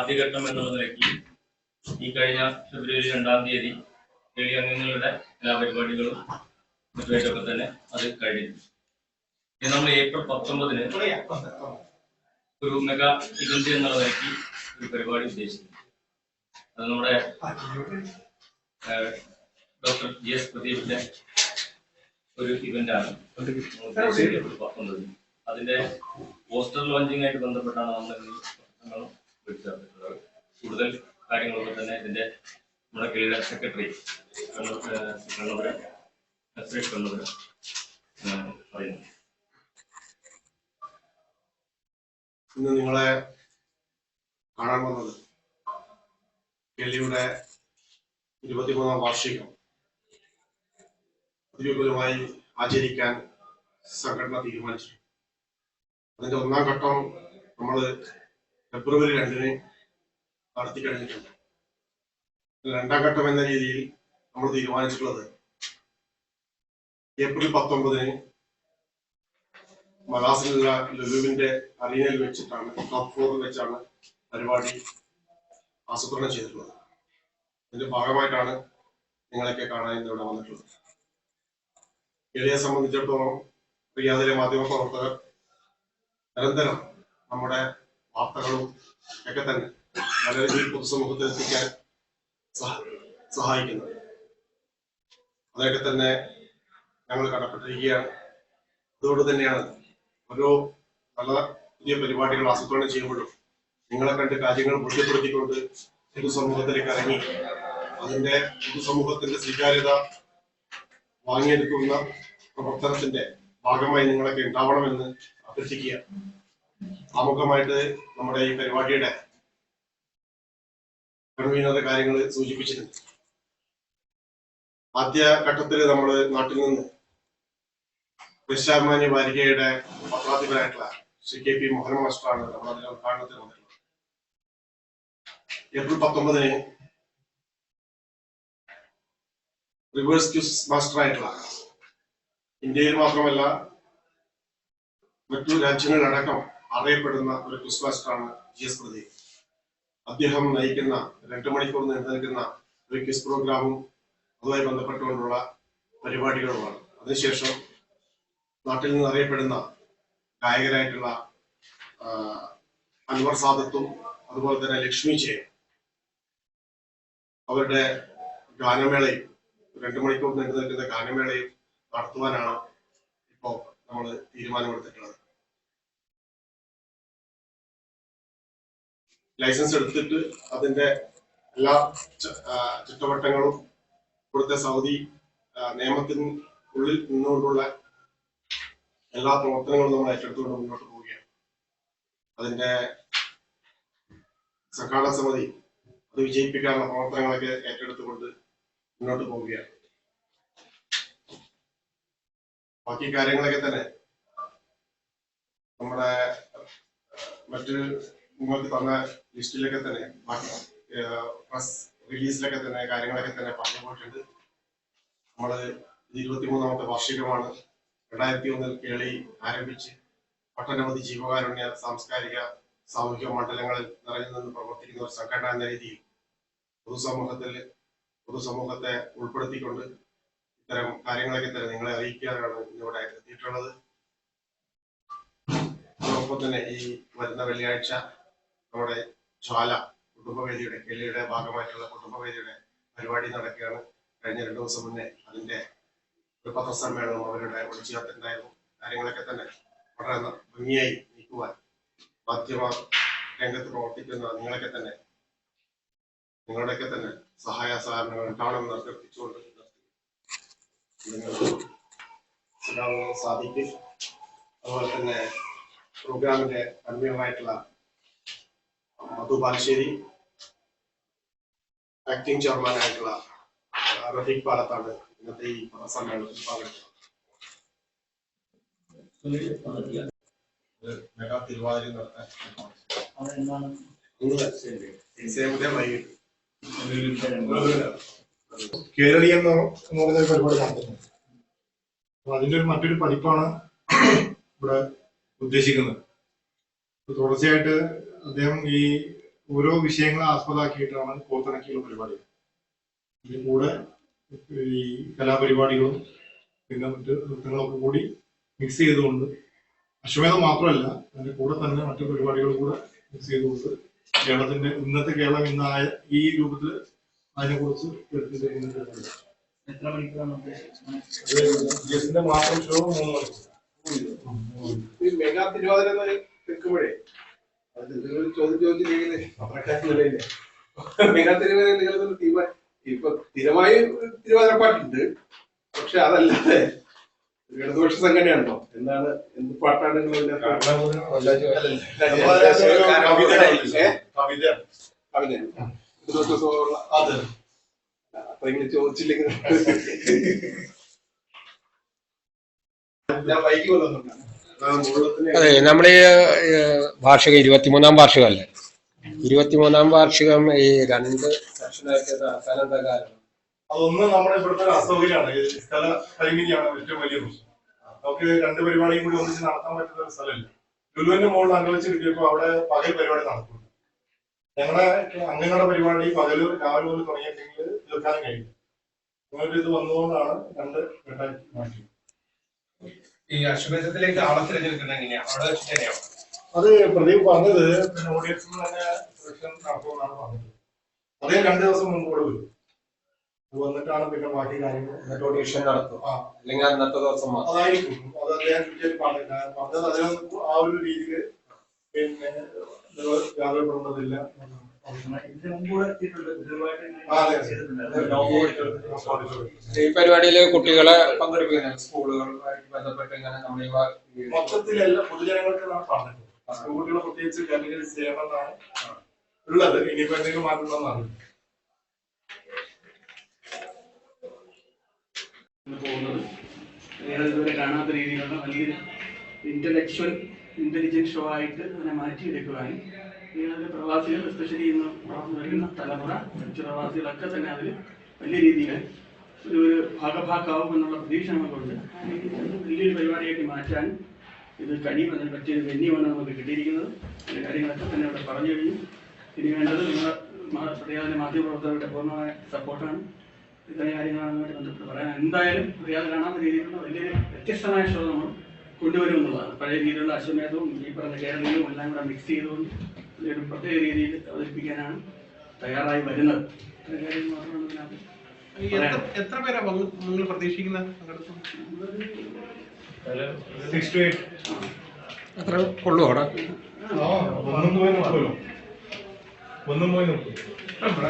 ആദ്യഘട്ടം എന്നുള്ള നിലയ്ക്ക് ഈ കഴിഞ്ഞ ഫെബ്രുവരി 2-ാം തീയതി കേളി അംഗങ്ങളുടെ എല്ലാ പരിപാടികളും മറ്റുമായിട്ടൊക്കെ തന്നെ അത് കഴിഞ്ഞു. ഇനി നമ്മൾ ഏപ്രിൽ 19-ന് ഒരു മെഗാ ഇവന്റ് എന്നുള്ള നിലയ്ക്ക് ഒരു പരിപാടി ഉദ്ദേശിക്കുന്നു. അത് നമ്മുടെ ഡോക്ടർ GS പ്രദീപിന്റെ ഒരു ഇവന്റാണ് ഏപ്രിൽ 19. അതിന്റെ പോസ്റ്റർ ലോഞ്ചിങ് ആയിട്ട് ബന്ധപ്പെട്ടാണ് നമ്മൾ വിളിച്ചത്. കൂടുതൽ കാര്യങ്ങളൊക്കെ തന്നെ ഇതിന്റെ നമ്മുടെ കേരള സെക്രട്ടറി സുരേഷ് കണ്ണൂർ പറയുന്നു. ഇന്ന് നിങ്ങളെ കാണാൻ വന്നത് കേളിയുടെ 23-ാം വാർഷികം അതിവിപുലമായി ആചരിക്കാൻ സംഘടന തീരുമാനിച്ചു. അതിന്റെ 1-ാം ഘട്ടം നമ്മൾ ഫെബ്രുവരി 2-ന് നടത്തി കഴിഞ്ഞിട്ടുണ്ട്. 2-ാം ഘട്ടം എന്ന രീതിയിൽ നമ്മൾ തീരുമാനിച്ചിട്ടുള്ളത് ഏപ്രിൽ 19-ന് മലാസിലുള്ള ലുലുവിന്റെ അറീനയിൽ വെച്ചിട്ടാണ്, ടോപ്പ് ഫ്ലോറിൽ വെച്ചാണ് പരിപാടി ആസൂത്രണം ചെയ്തിട്ടുള്ളത്. ഇതിന്റെ ഭാഗമായിട്ടാണ് നിങ്ങളെയൊക്കെ കാണാൻ ഇവിടെ വന്നിട്ടുള്ളത്. കേളിയെ സംബന്ധിച്ചിടത്തോളം റിയാദിലെ മാധ്യമ പ്രവർത്തകർ നിരന്തരം നമ്മുടെ വാർത്തകളും ഒക്കെ തന്നെ നല്ല രീതിയിൽ പൊതുസമൂഹത്തിൽ എത്തിക്കാൻ സഹായിക്കുന്നു. അതൊക്കെ തന്നെ ഞങ്ങൾ കടപ്പെട്ടിരിക്കുകയാണ്. അതുകൊണ്ട് തന്നെയാണ് ഓരോ നല്ല പുതിയ പരിപാടികൾ ആസൂത്രണം ചെയ്യുമ്പോഴും നിങ്ങളെ കണ്ട് കാര്യങ്ങൾ ബോധ്യപ്പെടുത്തിക്കൊണ്ട് പൊതുസമൂഹത്തിലേക്ക് ഇറങ്ങി അതിന്റെ പൊതുസമൂഹത്തിന്റെ സ്വീകാര്യത വാങ്ങിയെടുക്കുന്ന പ്രവർത്തനത്തിന്റെ ഭാഗമായി നിങ്ങളൊക്കെ ഉണ്ടാവണമെന്ന് അഭ്യർത്ഥിക്കുക. ആമുഖമായിട്ട് നമ്മുടെ ഈ പരിപാടിയുടെ കൺവീനർ കാര്യങ്ങൾ സൂചിപ്പിച്ചിട്ടുണ്ട്. ആദ്യ ഘട്ടത്തിൽ നമ്മൾ നാട്ടിൽ നിന്ന് ദേശാഭിമാനി വാരികയുടെ പത്രാധിപരായിട്ടുള്ള ശ്രീ KP മോഹൻ മാസ്റ്ററാണ് നമ്മൾ അതിന്റെ ഉദ്ഘാടനത്തിൽ വന്നിട്ടുള്ളത്. ഏപ്രിൽ 19-ന് റിവേഴ്സ് ക്യൂസ് മാസ്റ്ററായിട്ടുള്ള ഇന്ത്യയിൽ മാത്രമല്ല മറ്റു രാജ്യങ്ങളിലടക്കം അറിയപ്പെടുന്ന ഒരു ക്യൂസ് മാസ്റ്ററാണ് GS പ്രദീപ്. അദ്ദേഹം നയിക്കുന്ന 2 മണിക്കൂർ നീണ്ടു നിൽക്കുന്ന ഒരു ക്യൂസ് പ്രോഗ്രാമും അതുമായി ബന്ധപ്പെട്ടുകൊണ്ടുള്ള പരിപാടികളുമാണ്. അതിനുശേഷം നാട്ടിൽ നിന്ന് അറിയപ്പെടുന്ന ഗായകരായിട്ടുള്ള അൻവർ സാദത്തും അതുപോലെ തന്നെ ലക്ഷ്മി ചേരും അവരുടെ ഗാനമേളയും 2 മണിക്കൂർ നീണ്ടു നിൽക്കുന്ന ഗാനമേളയും നടത്തുവാനാണ് ഇപ്പോൾ നമ്മൾ തീരുമാനമെടുത്തിട്ടുള്ളത്. ലൈസൻസ് എടുത്തിട്ട് അതിന്റെ എല്ലാ ചുറ്റവട്ടങ്ങളും ഇവിടുത്തെ സൗദി നിയമത്തിനുള്ളിൽ നിന്നുകൊണ്ടുള്ള എല്ലാ പ്രവർത്തനങ്ങളും നമ്മൾ ഏറ്റെടുത്തുകൊണ്ട് മുന്നോട്ട് പോവുകയാണ്. അതിന്റെ സംഘാടക സമിതി അത് വിജയിപ്പിക്കാനുള്ള പ്രവർത്തനങ്ങളൊക്കെ ഏറ്റെടുത്തുകൊണ്ട് മുന്നോട്ട് പോവുകയാണ്. ബാക്കി കാര്യങ്ങളൊക്കെ തന്നെ നമ്മുടെ മറ്റ് നിങ്ങൾക്ക് തന്ന ലിസ്റ്റിലൊക്കെ തന്നെ പ്രസ് റിലീസിലൊക്കെ തന്നെ കാര്യങ്ങളൊക്കെ തന്നെ പറഞ്ഞു പോയിട്ടുണ്ട്. നമ്മള് 23-ാമത്തെ വാർഷികമാണ്. 2001-ൽ കേളി ആരംഭിച്ച് ഒട്ടനവധി ജീവകാരുണ്യ സാംസ്കാരിക സാമൂഹിക മണ്ഡലങ്ങളിൽ നിറഞ്ഞു നിന്ന് പ്രവർത്തിക്കുന്ന ഒരു സംഘടന എന്ന രീതിയിൽ പൊതുസമൂഹത്തെ ഉൾപ്പെടുത്തിക്കൊണ്ട് ഇത്തരം കാര്യങ്ങളൊക്കെ തന്നെ നിങ്ങളെ അറിയിക്കാനാണ് ഇന്നിവിടെ എത്തിയിട്ടുള്ളത്. അതോടൊപ്പം തന്നെ ഈ വരുന്ന വെള്ളിയാഴ്ച നമ്മുടെ ജ്വാല കുടുംബവേദിയുടെ കേളിയുടെ ഭാഗമായിട്ടുള്ള കുടുംബവേദിയുടെ പരിപാടി നടക്കുകയാണ്. കഴിഞ്ഞ 2 ദിവസം മുന്നേ അതിന്റെ ഒരു പത്രസമ്മേളനം അവരുടെ വിളിച്ചു ചേർത്തിട്ടുണ്ടായിരുന്നു. കാര്യങ്ങളൊക്കെ തന്നെ വളരെ ഭംഗിയായി നീക്കുവാൻ മാധ്യമ രംഗത്ത് പ്രവർത്തിക്കുന്ന നിങ്ങളുടെയൊക്കെ തന്നെ സഹായ സഹകരണങ്ങൾ ഉണ്ടാവണമെന്ന് അഭ്യർത്ഥിച്ചുകൊണ്ട് സാധിക്കും. അതുപോലെ തന്നെ പ്രോഗ്രാമിന്റെ കൺവീനറായിട്ടുള്ള മധു ബാലശ്ശേരി, ആക്ടിംഗ് ചെയർമാനായിട്ടുള്ള റഫീഖ് പാലത്താണ് ഇന്നത്തെ ഈ സമ്മേളനത്തിൽ പങ്കെടുക്കുന്നത്. മെഗാ തിരുവാതിര നടത്താൻ കേരളി എന്ന് പറയുന്ന പരിപാടി നടത്തുന്നു. അപ്പൊ അതിന്റെ മറ്റൊരു പതിപ്പാണ് ഇവിടെ ഉദ്ദേശിക്കുന്നത്. തുടർച്ചയായിട്ട് അദ്ദേഹം ഈ ഓരോ വിഷയങ്ങളെ ആസ്പദമാക്കിയിട്ടാണ് കോർത്തിണക്കിയുള്ള പരിപാടി. ഇതിൽ കൂടെ ഈ കലാപരിപാടികളും പിന്നെ മറ്റ് നൃത്തങ്ങളൊക്കെ കൂടി മിക്സ് ചെയ്തുകൊണ്ട് അശ്വമേധം മാത്രമല്ല അതിന്റെ കൂടെ തന്നെ മറ്റു പരിപാടികൾ കൂടെ മിക്സ് ചെയ്തുകൊണ്ട് കേരളത്തിന്റെ ഇന്നത്തെ കേരളം ഇന്നായ ഈ രൂപത്തിൽ അതിനെക്കുറിച്ച് എത്ര മണിക്കൂറാണ് ഉദ്ദേശിച്ചത്? ഇതിന്റെ മാത്രം ഷോ 3 മണിക്കൂർ. ഈ മെഗാ തിരുവാതിര കേൾക്കുമ്പോഴേ അത് നിങ്ങൾ ചോദിച്ചിരിക്കുന്നത് പത്രക്കാരില്ലേ മെഗാ തിരുവാതിര നിങ്ങൾ ഇപ്പൊ സ്ഥിരമായി തിരുവാതിര പാട്ടുണ്ട്. പക്ഷെ അതല്ലാതെ ഇടതുപക്ഷ സംഘടനയാണല്ലോ. എന്താണ് എന്ത് പാട്ടാണ് നിങ്ങൾ അത്ര ചോദിച്ചില്ലെങ്കിൽ ഞാൻ വൈകി കൊല്ലുന്നുണ്ടാണ്. അതെ, നമ്മുടെ ഈ വാർഷികം 23-ാം വാർഷികമല്ലേ? 23-ാം വാർഷികം ഈ 2 സെക്ഷനായിട്ട് നടത്താൻ എന്താ കാരണം? അതൊന്നും നമ്മുടെ ഇവിടുത്തെ ഒരു അസൗകര്യമാണ്. സ്ഥല പരിമിതിയാണ് ഏറ്റവും വലിയ പ്രശ്നം. നമുക്ക് 2 പരിപാടിയും കൂടി ഒന്നിച്ച് നടത്താൻ പറ്റുന്ന ഒരു സ്ഥലമില്ല. ലുലുവിന്റെ മുകളിൽ അംഗവെച്ച് കിട്ടിയപ്പോൾ അവിടെ പകൽ പരിപാടി നടക്കും. ഞങ്ങളുടെ അംഗങ്ങളുടെ പരിപാടി പകല് രാവിലെ മുതൽ തുടങ്ങിയിട്ടെങ്കിൽ തീർക്കാനും കഴിയും. അങ്ങനെ ഇത് വന്നതുകൊണ്ടാണ് 2 ഘട്ടമായി മാറ്റി. ഈ അശ്വമേധത്തിലേക്ക് ആളെ തിരഞ്ഞെടുക്കുന്നത് എങ്ങനെയാണ്? അവിടെ വെച്ചിട്ട് തന്നെയാണ് അത് പ്രദീപ് പറഞ്ഞത്. പിന്നെ ഓഡിയൻസിൽ തന്നെ സെലക്ഷൻ നടത്തുമെന്നാണ് പറഞ്ഞത്. അദ്ദേഹം 2 ദിവസം മുമ്പ് കൂടെ വരും. വന്നിട്ടാണ് പിന്നെ ബാക്കി കാര്യങ്ങൾ ഓഡിഷൻ നടത്തും, അല്ലെങ്കിൽ അന്നത്തെ ദിവസം അതായിരിക്കും. അത് അദ്ദേഹം കൃത്യമായിട്ട് പറഞ്ഞില്ല. പറഞ്ഞത് അദ്ദേഹം ആ ഒരു രീതിയിൽ പിന്നെ വ്യാപകപ്പെടുന്നതില്ല. ഈ പരിപാടിയില് കുട്ടികളെ പങ്കെടുപ്പിക്കുന്ന സ്കൂളുകളുമായിട്ട് ബന്ധപ്പെട്ട് ഇങ്ങനെ മൊത്തത്തിലെല്ലാം പൊതുജനങ്ങൾക്ക് പറഞ്ഞിട്ടുണ്ട്. സ്കൂളുകളെ പ്രത്യേകിച്ച് കേന്ദ്രീകരിച്ച് ചെയ്യണമെന്നാണ് ഉള്ളത്. ഇനിയിപ്പോ എന്തെങ്കിലും മാറ്റണമെന്നാണ് പോകുന്നത്. വേറെ ഇതുവരെ കാണാത്ത രീതിയിലുള്ള വലിയൊരു ഇന്റലക്ച്വൽ ഇന്റലിജന്റ് ഷോ ആയിട്ട് അതിനെ മാറ്റിയെടുക്കുവാനും ഇതിനകത്ത് പ്രവാസികൾ എസ്പെഷ്യലി ഇന്ന് വളർന്നു വരുന്ന തലമുറ പ്രവാസികളൊക്കെ തന്നെ അതിൽ വലിയ രീതിയിൽ ഒരു ഭാഗഭാക്കാവും എന്നുള്ള പ്രതീക്ഷ നമുക്കുണ്ട്. ആ രീതിയിൽ വലിയൊരു പരിപാടിയാക്കി മാറ്റാൻ ഇത് കഴിയുമെന്നതിന് പറ്റിയൊരു വെന്യുമാണ് നമുക്ക് കിട്ടിയിരിക്കുന്നത്. അതിൻ്റെ കാര്യങ്ങളൊക്കെ തന്നെ ഇവിടെ പറഞ്ഞു കഴിഞ്ഞു. ഇനി വേണ്ടത് നമ്മുടെ പ്രത്യേക മാധ്യമപ്രവർത്തകരുടെ പൂർണ്ണമായ സപ്പോർട്ടാണ്. ഇത്രയും കാര്യങ്ങളുമായിട്ട് ബന്ധപ്പെട്ട് പറയാൻ എന്തായാലും അറിയാതെ കാണാത്ത രീതിയിലുള്ള വലിയൊരു വ്യത്യസ്തമായ ഷോ നമ്മൾ കൊണ്ടുവരുമെന്നുള്ളതാണ്. പഴയ രീതിയിലുള്ള അശ്വമേധവും ഈ പറഞ്ഞ കേരളീയവും എല്ലാം കൂടെ മിക്സ് ചെയ്തുകൊണ്ട് ഒരു പ്രത്യേക രീതിയിൽ അവതരിപ്പിക്കാനാണ് തയ്യാറായി വരുന്നത്. ഇത്രയും കാര്യങ്ങൾ മാത്രമാണ് ഇതിനകത്ത്. എത്ര പേരാ നിങ്ങൾ പ്രതീക്ഷിക്കുന്ന അത്ര കൊള്ളു അവിടെ ഒന്നും പോയി നോക്കും. അവിടെ